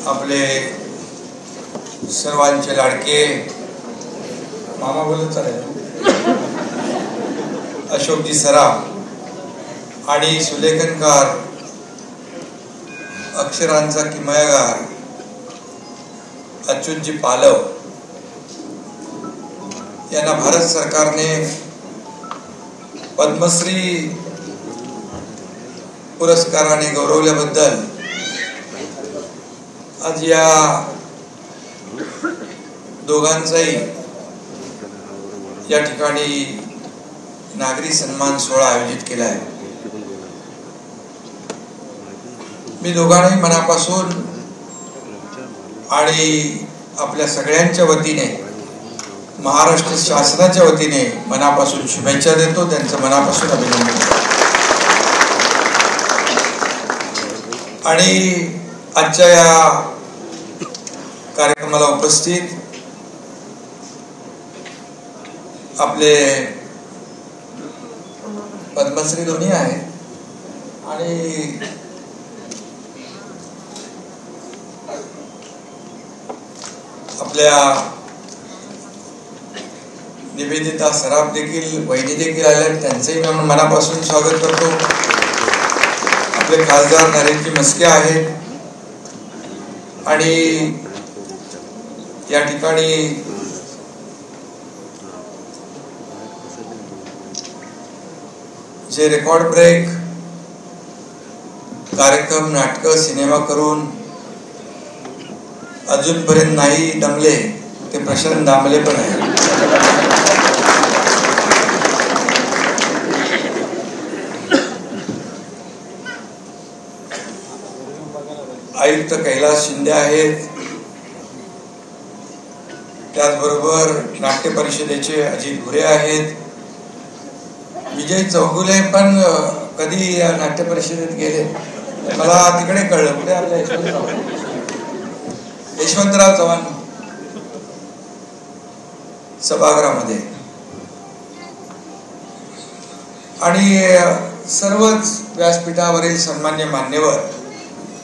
आपले सर्वांचे लाडके मामा बोलत चालेल अशोकजी सराफ आणि सुलेखनकार अक्षरांचा किमयागार अच्युतजी पालव यांना भारत सरकारने पद्मश्री पुरस्काराने गौरवल्याबद्दल आज या दोघांचाही या ठिकाणी नागरी सन्मान सोहळा आयोजित केला आहे। मी दोघांनाही मनापासून आणि आपल्या सगळ्यांच्या वतीने महाराष्ट्र शासनाच्या वतीने मनापासून शुभेच्छा देतो, त्यांचं मनापासून अभिनंदन करतो। आणि आजच्या या कार्यक्रमाला उपस्थित आपले पद्मश्री दोन्ही आहेत आणि आपल्या निवेदिता सराफ देखील वहिनी देखील आल्या, त्यांचंही मी मनापासून स्वागत करतो। आपले खासदार नरेंद्रजी म्हस्के आहेत आणि या ठिकाणी जे रेकॉर्ड ब्रेक कार्यक्रम नाटक सिनेमा करून अजूनपर्यंत नाही दमले ते प्रशांत दामले पण आहे। आयुक्त कैलास शिंदे आहेत, त्याचबरोबर नाट्य परिषदेचे अजित भुरे आहेत, विजय चौगुले पण कधी नाट्य परिषदेत गेले मला तिकडे कळलं, कुठे आपल्या यशवंतराव चव्हाण सभागृहामध्ये, आणि सर्वच व्यासपीठावरील सन्मान्य मान्यवर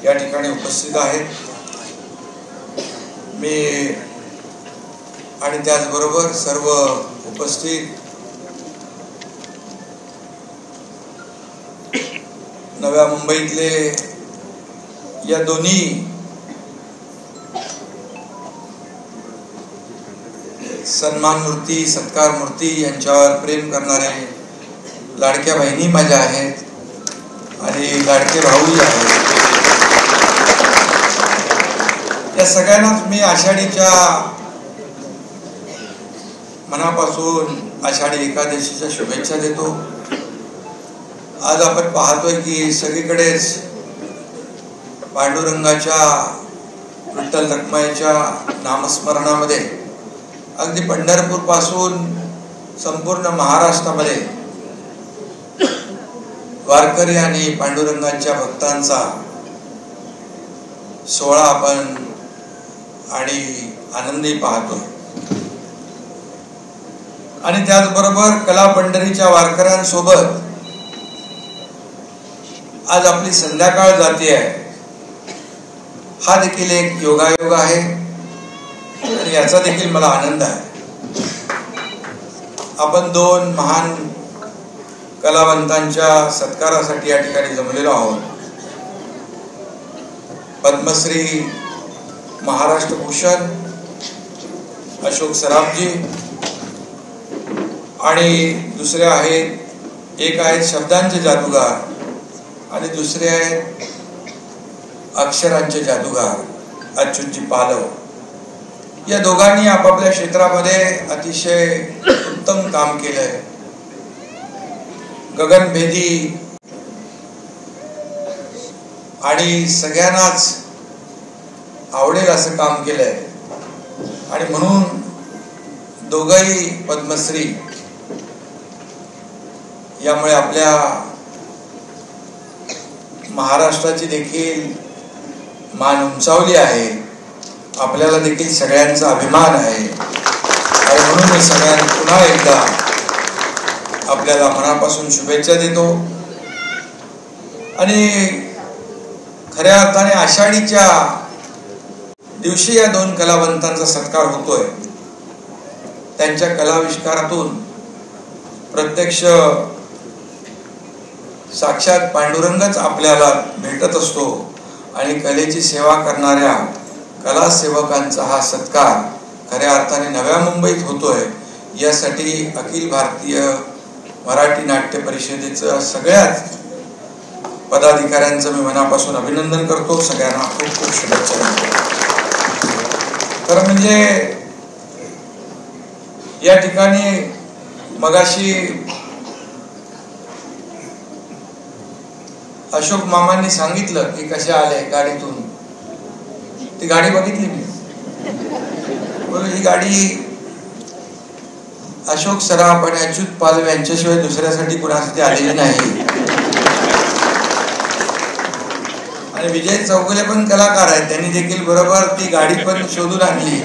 या ठिकाणी उपस्थित आहेत। मी आणि त्याचबरोबर सर्व उपस्थित नव्या मुंबईतले या दोन्ही सन्मान मूर्ती सत्कार मूर्ती यांच्यावर प्रेम करणारे लाडक्या बहिणी माझ्या आहेत आणि लाडके भाऊही आहेत। या सगळ्यांनाच मी आषाढीच्या मनापासून आषाढी एकादशीच्या शुभेच्छा देतो। आज आपण पाहतोय की सगळीकडेच पांडुरंगाच्या विठ्ठल रखुमाईच्या नामस्मरणामध्ये अगदी पंढरपूर पासून संपूर्ण महाराष्ट्रामध्ये वारकरी आणि पांडुरंगाच्या भक्तांचा सोहळा आपण आणि आनंदी पाहतो। आणि त्याचबरोबर कला पंढरीच्या वारकऱ्यांसोबत आज आपली संध्याकाळ जाते आहे, हा देखील एक योगायोग आहे आणि याचा देखील मला आनंद आहे। आपण दोन महान कलावंतांच्या सत्कारासाठी या ठिकाणी जमलेलो आहोत। पद्मश्री महाराष्ट्र भूषण अशोक सराफजी आणि दुसरे आहेत, एक आहेत शब्दांचे जादूगार आणि दुसरे आहेत अक्षरांचे जादूगार अच्युतजी पालव। या दोघांनी आपापल्या क्षेत्रामध्ये अतिशय उत्तम काम केलंय, गगनभेदी आणि सगळ्यांनाच आवडेल असं काम केलंय आणि म्हणून दोघंही पद्मश्री। यामुळे आपल्या महाराष्ट्राची देखील मान उंचावली आहे, आपल्याला देखील सगळ्यांचा अभिमान आहे आणि म्हणून मी सगळ्यांना पुन्हा एकदा आपल्याला मनापासून शुभेच्छा देतो। आणि खऱ्या अर्थाने आषाढीच्या दिवशी या दोन कलावंतांचा सत्कार होतोय. त्यांच्या कलाविष्कारातून प्रत्यक्ष साक्षात पांडुरंगच आपल्याला भेटत असतो आणि कलेची सेवा करणाऱ्या कलासेवकांचा हा सत्कार खऱ्या अर्थाने नव्या मुंबईत होतोय. यासाठी अखिल भारतीय मराठी नाट्य परिषदेचं सगळ्याच पदाधिकाऱ्यांचं मी मनापासून अभिनंदन करतो. सगळ्यांना खूप खूप शुभेच्छा देतो. खरं म्हणजे या ठिकाणी मगाशी अशोक मामांनी सांगितलं की कशा आले गाडीतून. ती गाडी बघितली मी. ही गाडी अशोक सराफ आणि अच्युत पालवे यांच्याशिवाय दुसऱ्यासाठी कुणासाठी आलेली नाही. आणि विजय चौगुले पण कलाकार आहेत. त्यांनी देखील बरोबर ती गाडी पण शोधून आणली.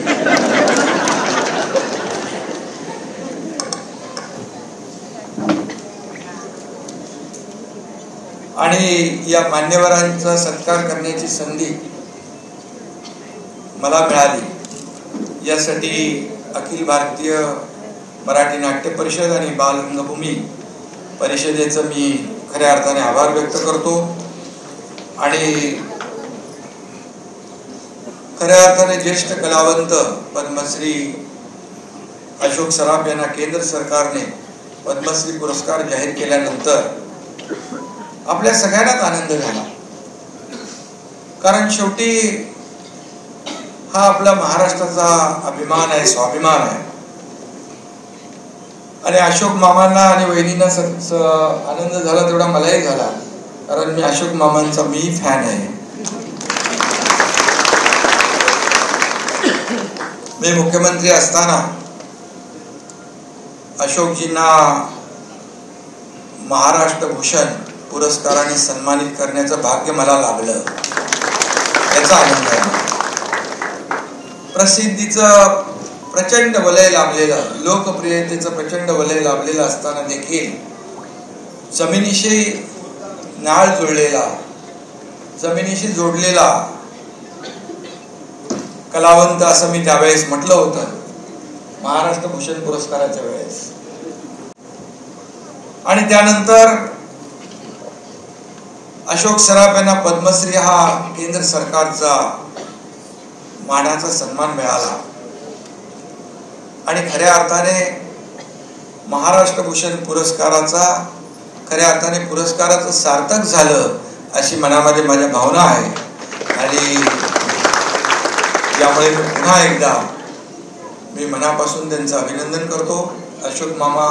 आणि या मान्यवरांचा सत्कार करण्याची संधी मला मिळाली. यासाठी अखिल भारतीय मराठी नाट्य परिषद आणि बालरंगभूमी परिषदेचं मी खऱ्या अर्थाने आभार व्यक्त करतो. आणि खऱ्या अर्थाने ज्येष्ठ कलावंत पद्मश्री अशोक सराफ यांना केंद्र सरकारने पद्मश्री पुरस्कार जाहीर केल्यानंतर आपल्या सगळ्यांनाच आनंद झाला. कारण शेवटी हा आपला महाराष्ट्राचा अभिमान आहे, स्वाभिमान आहे. आणि अशोक मामांना आणि वहिनींना आनंद झाला तेवढा मलाही झाला. कारण मी अशोक मामांचा मी फॅन आहे. मी मुख्यमंत्री असताना अशोकजींना महाराष्ट्र भूषण पुरस्काराने सन्मानित करण्याचं भाग्य मला लाभलं. याचा आनंद आहे. प्रसिद्धीचं प्रचंड वलय लाभलेलं, लोकप्रियतेचं प्रचंड वलय लाभलेलं असताना देखील जमिनीशी नाळ जुळलेला, जमिनीशी जोडलेला कलावंत असं मी त्यावेळेस म्हटलं होतं महाराष्ट्र भूषण पुरस्काराच्या वेळेस. आणि त्यानंतर अशोक सराफ यांना पद्मश्री हा केंद्र सरकारचा मानाचा सन्मान मिळाला. आणि खऱ्या अर्थाने महाराष्ट्र भूषण पुरस्काराचा खऱ्या अर्थाने पुरस्काराचं सार्थक झालं अशी मनामध्ये माझ्या भावना आहे. आणि यामुळे पुन्हा एकदा मी मनापासून त्यांचं अभिनंदन करतो. अशोक मामा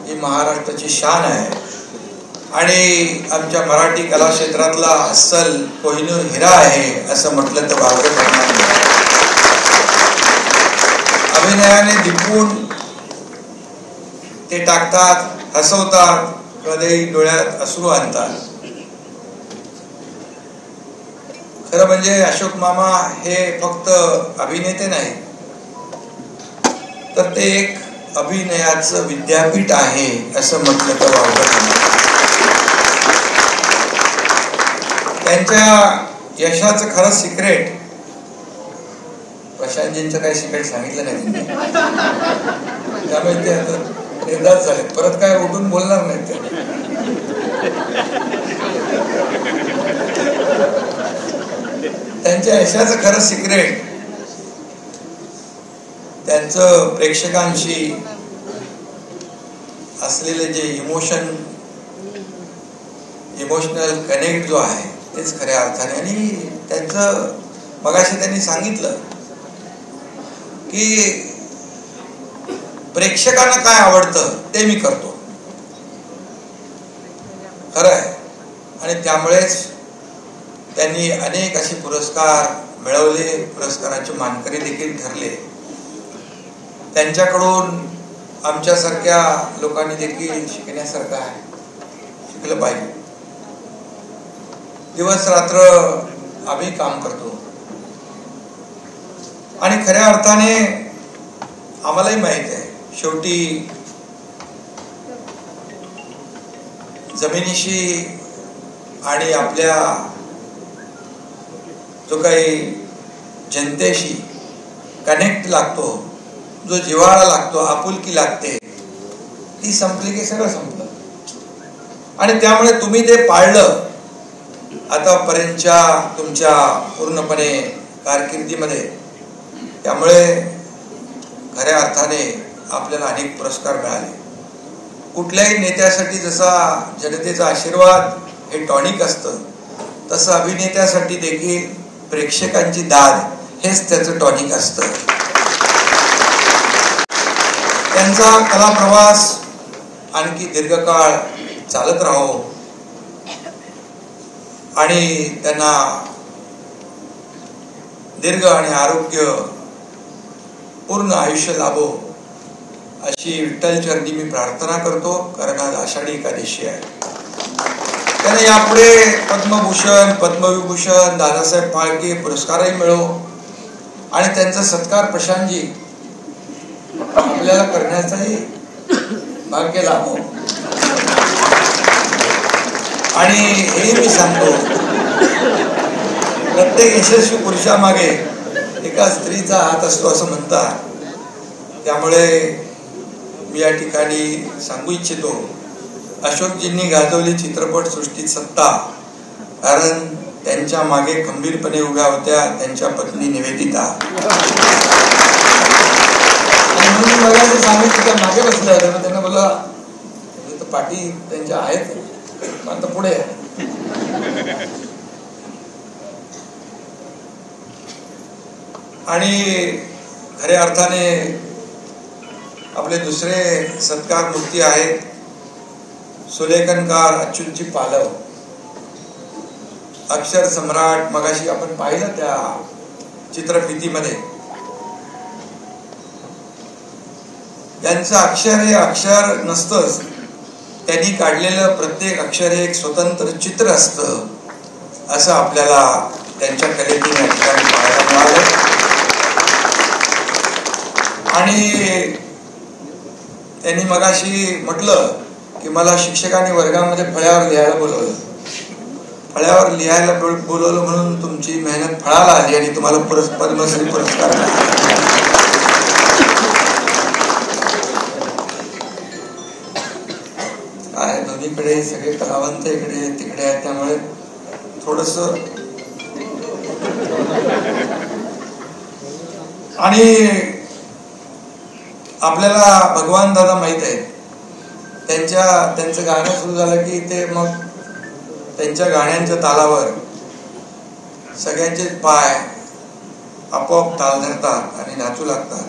ही महाराष्ट्राची शान आहे आणि आमच्या मराठी कला क्षेत्रातला अस्सल कोहिनूर हिरा आहे असं म्हटलं तर वावगं ठरणार नाही. अभिनयाने दिपून ते टाकतात, हसवतात, कधी डोळ्यात अश्रू आणतात. खरं म्हणजे अशोक मामा हे फक्त अभिनेते नाही तर ते एक अभिनयाचं विद्यापीठ आहे असं म्हटलं तर वावगं ठरणार. त्यांच्या यशाचं खरं सिक्रेट प्रशांतजींचं काही सिक्रेट सांगितलं नाही त्यामुळे ते आता निर्धार झाले. परत काय उठून बोलणार नाहीत ते. त्यांच्या यशाचं खरं सिक्रेट त्यांचं प्रेक्षकांशी असलेले जे इमोशनल कनेक्ट जो आहे तेच खऱ्या अर्थाने. आणि त्यांचं मगाशी त्यांनी सांगितलं की प्रेक्षकांना काय आवडतं ते मी करतो. खरं आहे. आणि त्यामुळेच त्यांनी अनेक असे पुरस्कार मिळवले, पुरस्काराचे मानकरी देखील ठरले. त्यांच्याकडून आमच्यासारख्या लोकांनी देखील शिकण्यासारखं आहे, शिकलं पाहिजे. दिवस रात्र आम्ही काम करतो आणि खऱ्या अर्थाने आम्हालाही माहित आहे शेवटी जमिनीशी आणि आपल्या जो काही जनतेशी कनेक्ट लागतो, जो जिव्हाळा लागतो, आपुलकी लागते, ती संपली की सगळं संपलं. आणि त्यामुळे तुम्ही ते पाळलं आतापर्यंतच्या तुमच्या पूर्णपणे कारकिर्दीमध्ये. त्यामुळे खऱ्या अर्थाने आपल्याला अनेक पुरस्कार मिळाले. कुठल्याही नेत्यासाठी जसा जनतेचा आशीर्वाद हे टॉनिक असतं, तसं अभिनेत्यासाठी देखील प्रेक्षकांची दाद हेच त्याचं टॉनिक असतं. त्यांचा कला प्रवास आणखी दीर्घकाळ चालत राहो आणि त्यांना दीर्घ आणि आरोग्य पूर्ण आयुष्य लाभो अशी विठ्ठल चरणी मी प्रार्थना करतो. कारण आज आषाढी एकादशी आहे. त्यांना यापुढे पद्मभूषण, पद्मविभूषण, दादासाहेब फाळके पुरस्कारही मिळो आणि त्यांचा सत्कार प्रशांतजी आपल्याला करण्याचाही भाग्य लाभो. आणि हे मी सांगतो, प्रत्येक यशस्वी पुरुषामागे एका स्त्रीचा हात असतो असं म्हणतात. त्यामुळे मी या ठिकाणी सांगू इच्छितो, अशोकजींनी गाजवली चित्रपट सृष्टीत सत्ता, कारण त्यांच्या मागे खंबीरपणे उभ्या होत्या त्यांच्या पत्नी निवेदिता. म्हणून मला जे सांगितलं त्या मागे बसल्या होत्या, त्यांना बोला पाठी त्यांच्या आहेत, आता पुढे. आणि खऱ्या अर्थाने आपले दुसरे सत्कार मूर्ती आहेत सुलेखनकार अच्युतजी पालव, अक्षर सम्राट. मगाशी आपण पाहिलं त्या चित्रफितीमध्ये, यांचं अक्षर हे अक्षर नसतंच, त्यांनी काढलेलं प्रत्येक अक्षर हे एक स्वतंत्र चित्र असतं, असं आपल्याला त्यांच्या कलेतून या ठिकाणी पाहायला मिळालं. आणि त्यांनी मगाशी म्हटलं की मला शिक्षकांनी वर्गामध्ये फळ्यावर लिहायला बोलवलं. फळ्यावर लिहायला बोलवलं म्हणून तुमची मेहनत फळाला आली आणि तुम्हाला पद्मश्री पुरस्कार मिळाला. काय दोन्हीकडे सगळे कलावंत इकडे तिकडे आहेत, त्यामुळे थोडस. आणि आपल्याला भगवान दादा माहित आहेत, त्यांचं गाणं सुरू झालं की ते मग त्यांच्या गाण्यांच्या तालावर सगळ्यांचे पाय आपोआप ताल धरतात आणि नाचू लागतात.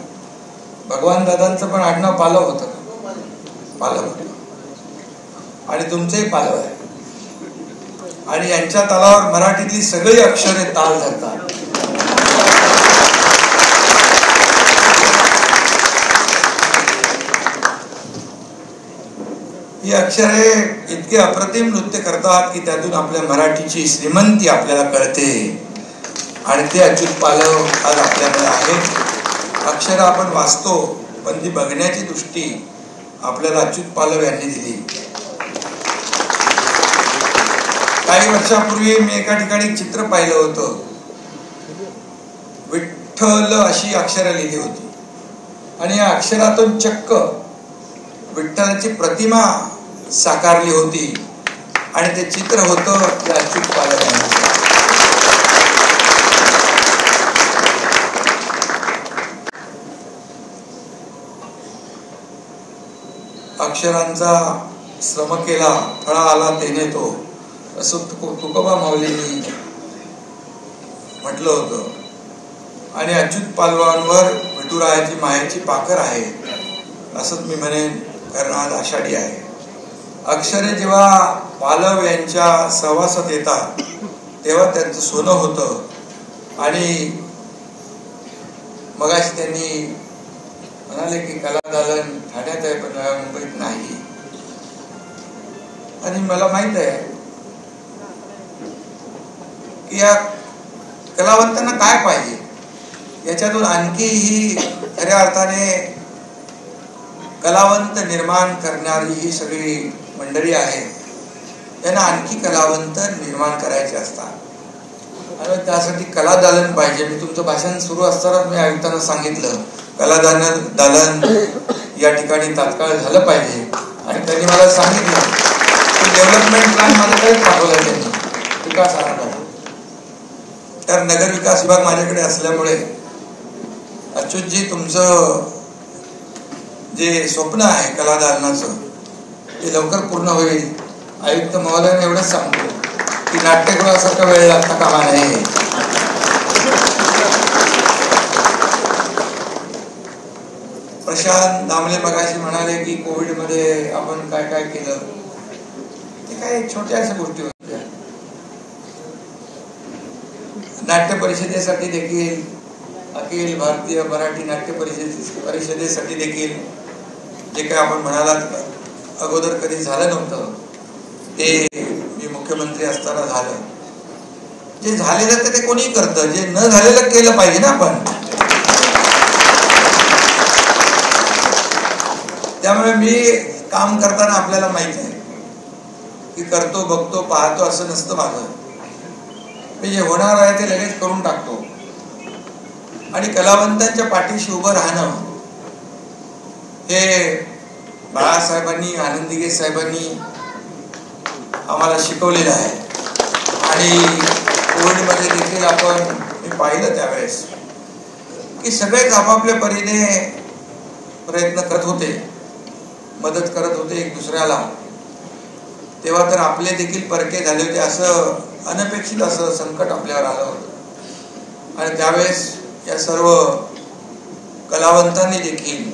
भगवान दादांचं पण आडनाव पालव होतं, पालव होतं आणि तुमचंही पालव आहे. आणि यांच्या तालावर मराठीतली सगळी अक्षरे ताल धरतात. ही अक्षरे इतके अप्रतिम नृत्य करतात की त्यातून आपल्या मराठीची श्रीमंती आपल्याला कळते. आणि ते अच्युत पालव आज आपल्याकडे आहेत. अक्षर आपण वाचतो, पण ती बघण्याची दृष्टी आपल्याला अच्युत पालव यांनी दिली. काही वर्षापूर्वी मी एका ठिकाणी चित्र पाहिलं होतं, विठ्ठल अशी अक्षरं लिहिली होती आणि या अक्षरातून चक्क विठ्ठलाची प्रतिमा साकारली होती आणि ते चित्र होतं त्या अच्युत पालव यांचं. अक्षरांचा श्रम केला, फळा आला तेने तो, असं तुकोबा माऊलींनी म्हटलं होतं. आणि अच्युत पालवांवर विठुरायाची मायेची पाखर आहे असंच मी म्हणेन, कारण आज आषाढी आहे. अक्षरे जेव्हा पालव यांच्या सहवासात येतात तेव्हा त्यांचं सोनं होतं. आणि मगाशी त्यांनी म्हणाले की कलादालन ठाण्यात आहे पण मुंबईत नाही. आणि मला माहित आहे की या कलावंतांना काय पाहिजे, याच्यातून आणखी ही खऱ्या अर्थाने कलावंत निर्माण करणारी ही सगळी मंडळी आहे, त्यांना आणखी कलावंत निर्माण करायचे असतात. आणि त्यासाठी कला दालन पाहिजे. मी तुमचं भाषण सुरू असतानाच मी आयुक्तांना सांगितलं कला दालन या ठिकाणी तात्काळ झालं पाहिजे. आणि त्यांनी मला सांगितलं की डेव्हलपमेंट प्लॅन माझ्याकडे पाठवला त्यांनी विकास आराखडा. तर नगर विकास विभाग माझ्याकडे असल्यामुळे अच्युतजी तुमचं जे स्वप्न आहे कला दालनाचं ते लवकर पूर्ण होईल. आयुक्त महोदयाने एवढंच सांगतो की नाट्यगृहासारखा वेळ लागता कामा नये. प्रशांत दामले मगाशी म्हणाले की कोविड मध्ये आपण काय काय केलं. ते काय छोट्याशा गोष्टी होत्या. नाट्य परिषदेसाठी देखील अखिल भारतीय मराठी नाट्य परिषदेसाठी देखील जे काय आपण म्हणालात अगोदर कधी झालं नव्हतं ते मी मुख्यमंत्री असताना झालं. जे झालेलं तर ते कोणी करतं, जे न झालेलं केलं पाहिजे ना आपण. त्यामुळे मी काम करताना आपल्याला माहित आहे की करतो बघतो पाहतो असं नसतं माझं. मी जे होणार आहे ते लगेच करून टाकतो. आणि कलावंतांच्या पाठीशी उभं राहणं हे बाळासाहेबांनी आनंदीगे साहेबांनी आम्हाला शिकवलेलं आहे. आणि कोविडमध्ये देखील आपण मी पाहिलं त्यावेळेस की सगळेच आपापल्या परीने प्रयत्न करत होते, मदत करत होते एक दुसऱ्याला. तेव्हा तर आपले देखील परके झाले होते. असं अनपेक्षित असं संकट आपल्यावर आलं होतं. आणि त्यावेळेस या सर्व कलावंतांनी देखील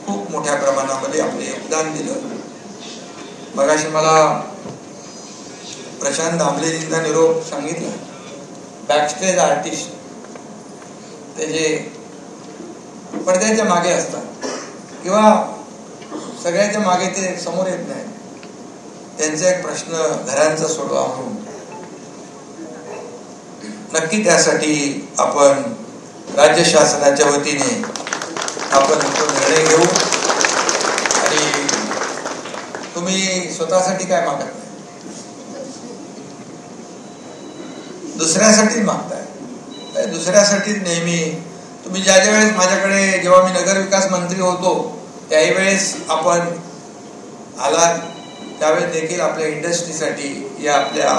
खूप मोठ्या प्रमाणामध्ये आपले योगदान दिलं. मगाशी मला प्रशांत दामलेजींचा निरोप सांगितला. बॅकस्टेज आर्टिस्ट ते जे पडद्याच्या मागे असतात किंवा सगळ्याच्या मागे ते समोर येत नाही, त्यांचा एक प्रश्न घरांचा सोडवा म्हणून नक्की त्यासाठी आपण राज्य शासनाच्या वतीने आपण तो निर्णय घेऊ. आणि तुम्ही स्वतःसाठी काय मागत नाही, दुसऱ्यासाठीच मागताय. दुसऱ्यासाठी नेहमी तुम्ही ज्या ज्या वेळेस माझ्याकडे जेव्हा मी नगर विकास मंत्री होतो त्याही वेळेस आपण आलात त्यावेळेस देखील आपल्या इंडस्ट्रीसाठी या आपल्या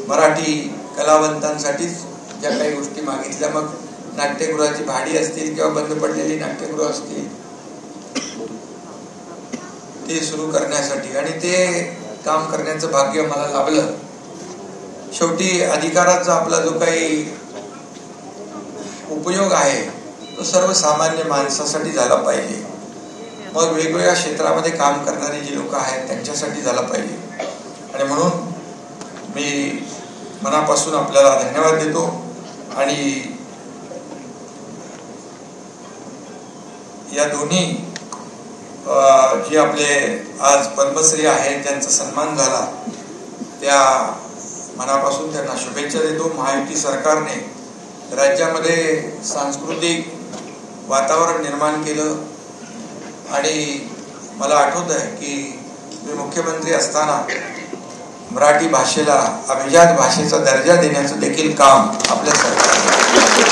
मराठी कलावंतांसाठीच ज्या काही गोष्टी मागितल्या, मग नाट्यगृहाची भाडी असतील किंवा बंद पडलेली नाट्यगृह असतील ते सुरू करण्यासाठी. आणि ते काम करण्याचं भाग्य मला लाभलं. शेवटी अधिकाराचा आपला जो काही उपयोग आहे तो सर्वसामान्य माणसासाठी झाला पाहिजे. मग वेगवेगळ्या क्षेत्रामध्ये काम करणारे जे लोक आहेत त्यांच्यासाठी झाला पाहिजे. आणि म्हणून मी मनापासून आपल्याला धन्यवाद देतो. आणि या दोन्ही जे आपले आज पद्मश्री आहेत ज्यांचा सन्मान झाला त्या मनापासून त्यांना शुभेच्छा देतो. महायुती सरकारने राज्यामध्ये सांस्कृतिक वातावरण निर्माण केलं. आणि मला आठवत आहे की मी मुख्यमंत्री असताना मराठी भाषेला अभिजात भाषेचा दर्जा देण्याचं देखील काम आपल्या सरकारने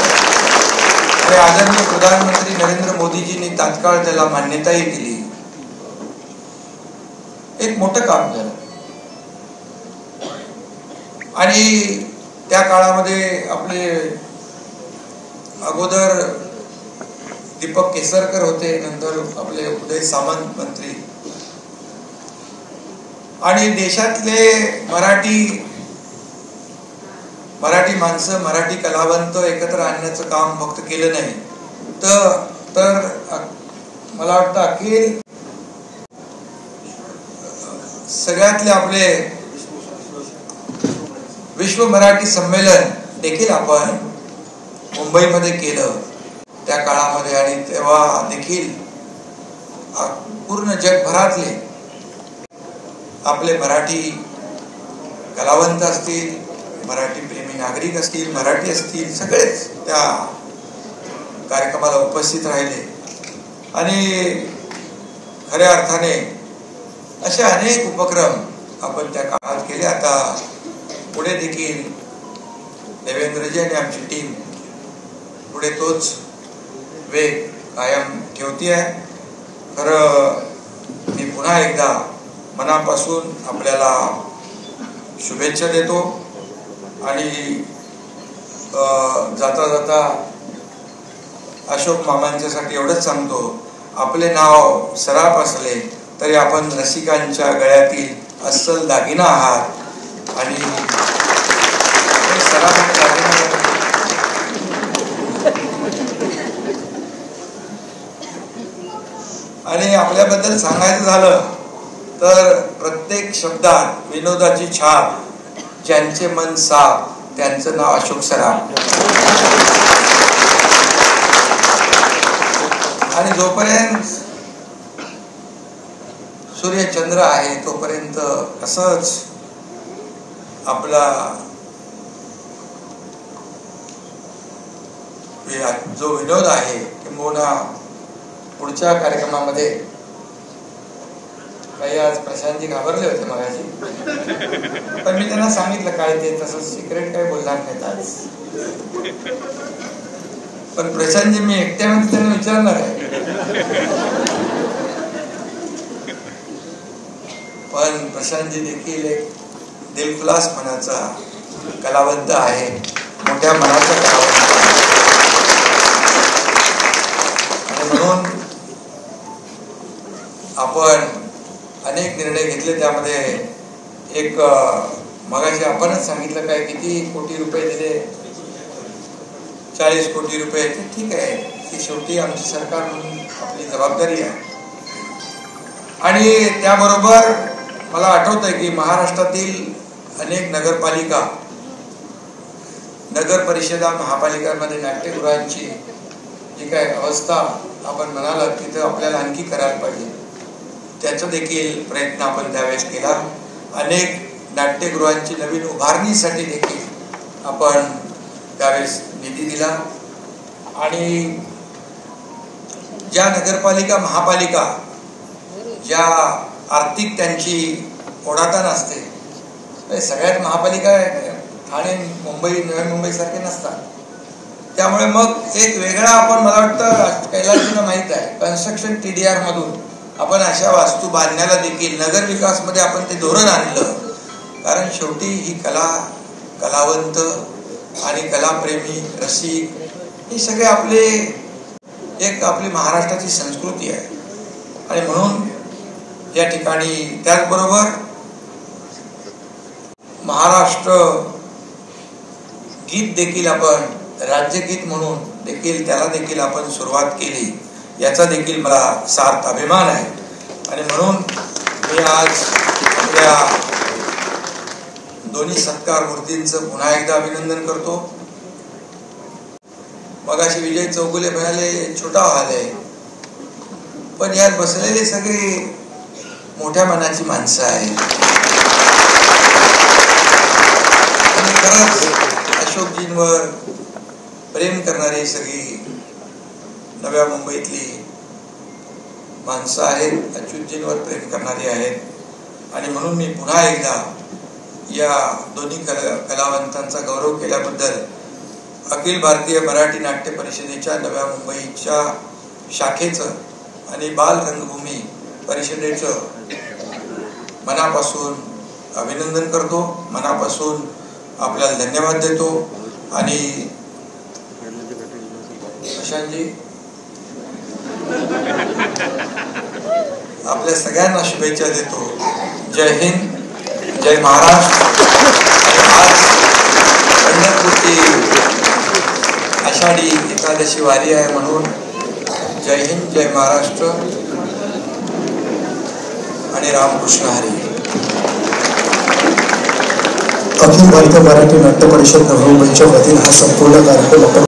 आणि आदरणीय प्रधानमंत्री नरेंद्र मोदीजींनी तात्काळ त्याला मान्यताही दिली. एक मोठं काम झालं. आणि त्या काळामध्ये आपले अगोदर दीपक केसरकर होते, नंतर आपले उदय सामंत मंत्री. आणि देशातले मराठी माणसं मराठी कलावंत एकत्र आणण्याचं काम फक्त केलं नाही तर मला वाटतं अखेर सगळ्यातले आपले विश्व मराठी संमेलन देखील आपण मुंबईमध्ये केलं त्या काळामध्ये. आणि तेव्हा देखील पूर्ण जगभरातले आपले मराठी कलावंत असतील, मराठी प्रेमी नागरिक असतील, मराठी असतील, सगळेच त्या कार्यक्रमाला उपस्थित राहिले. आणि खऱ्या अर्थाने असे अनेक उपक्रम आपण त्या काळात केले. आता पुढे देखील देवेंद्रजी आणि आमची टीम पुढे तोच वेग कायम ठेवते आहे. खरं मी पुन्हा एकदा मनापासून आपल्याला शुभेच्छा देतो आणि जाता जाता अशोक मामांच्यासाठी एवढंच सांगतो, आपले नाव सराफ असले तरी आपण रसिकांच्या गळ्यातील अस्सल दागिना आहात आणि सराफ दागिना आणि आपल्याबद्दल सांगायचं झालं तर प्रत्येक शब्दात विनोदाची छाप, ज्यांचे मन साफ त्यांचं नाव अशोक सराफ. आणि जोपर्यंत सूर्यचंद्र आहे तोपर्यंत असंच आपला जो विनोद आहे किंबहुना पुढच्या कार्यक्रमामध्ये काही आज प्रशांतजी घाबरले होते मगाशी, पण मी त्यांना सांगितलं काय ते तसं सिक्रेट काही बोलणार नाहीत आज. पण प्रशांतजी मी एकट्यामध्ये त्यांना विचारणार आहे, पण प्रशांतजी देखील एक दिलखुलास मनाचा कलावंत आहे, मोठ्या मनाचा कलावंत आहे. आणि म्हणून आपण अनेक निर्णय घेतले. त्यामध्ये एक मगाशी आपणच सांगितलं काय किती कोटी रुपये दिले, 40 कोटी रुपये. ते ठीक आहे, ती शेवटी आमची सरकार म्हणून आपली जबाबदारी आहे. आणि त्याबरोबर मला आठवत आहे की महाराष्ट्रातील अनेक नगरपालिका, नगर परिषदा, महापालिकांमध्ये नाट्यगृहांची जी काय अवस्था आपण म्हणालात तिथं आपल्याला आणखी करायला पाहिजे, त्याचा देखील प्रयत्न आपण त्यावेळेस केला. अनेक नाट्यगृहांची नवीन उभारणीसाठी देखील आपण त्यावेळेस निधी दिला. आणि ज्या नगरपालिका, महापालिका ज्या आर्थिक त्यांची ओढाताण असते, सगळ्यात महापालिका ठाणे, मुंबई, नवी मुंबई सारखे नसतात. त्यामुळे मग एक वेगळा आपण, मला वाटतं कैलासजींना माहित आहे, कन्स्ट्रक्शन TDR मधून आपण अशा वास्तू बांधण्याला देखील नगर विकास मध्ये आपण ते धोरण आणलं. कारण शेवटी ही कला, कलावंत आणि कलाप्रेमी, रसिक हे सगळे आपले एक आपली महाराष्ट्राची संस्कृती आहे. आणि म्हणून या ठिकाणी त्याचबरोबर महाराष्ट्र गीत देखील आपण राज्यगीत म्हणून देखील त्याला देखील आपण सुरुवात केली, याचा देखील मला सार्थ अभिमान आहे. आणि म्हणून मी आज आपल्या दोन्ही सत्कार मूर्तींचं पुन्हा एकदा अभिनंदन करतो. मगाशी विजय चौगुले म्हणाले छोटा हॉल आहे, पण यात बसलेले सगळे मोठ्या मनाची माणसं आहेत. आणि खरंच अशोकजींवर प्रेम करणारी सगळी नव्या मुंबईतली माणसं आहेत, अच्युतजींवर प्रेम करणारी आहेत. आणि म्हणून मी पुन्हा एकदा या दोन्ही कलावंतांचा गौरव केल्याबद्दल अखिल भारतीय मराठी नाट्य परिषदेच्या नव्या मुंबईच्या शाखेचं आणि बाल रंगभूमी परिषदेचं मनापासून अभिनंदन करतो, मनापासून आपल्याला धन्यवाद देतो. आणि प्रशांतजी, आपल्या सगळ्यांना शुभेच्छा देतो. जय हिंद, जय महाराष्ट्र. आज पंढरपूरची आषाढी एकादशी वारी आहे, म्हणून जय हिंद, जय महाराष्ट्र आणि रामकृष्ण हरी. अखिल भारतीय मराठी नाट्य परिषद नवी मुंबईच्या वतीने हा संपूर्ण कार्यक्रम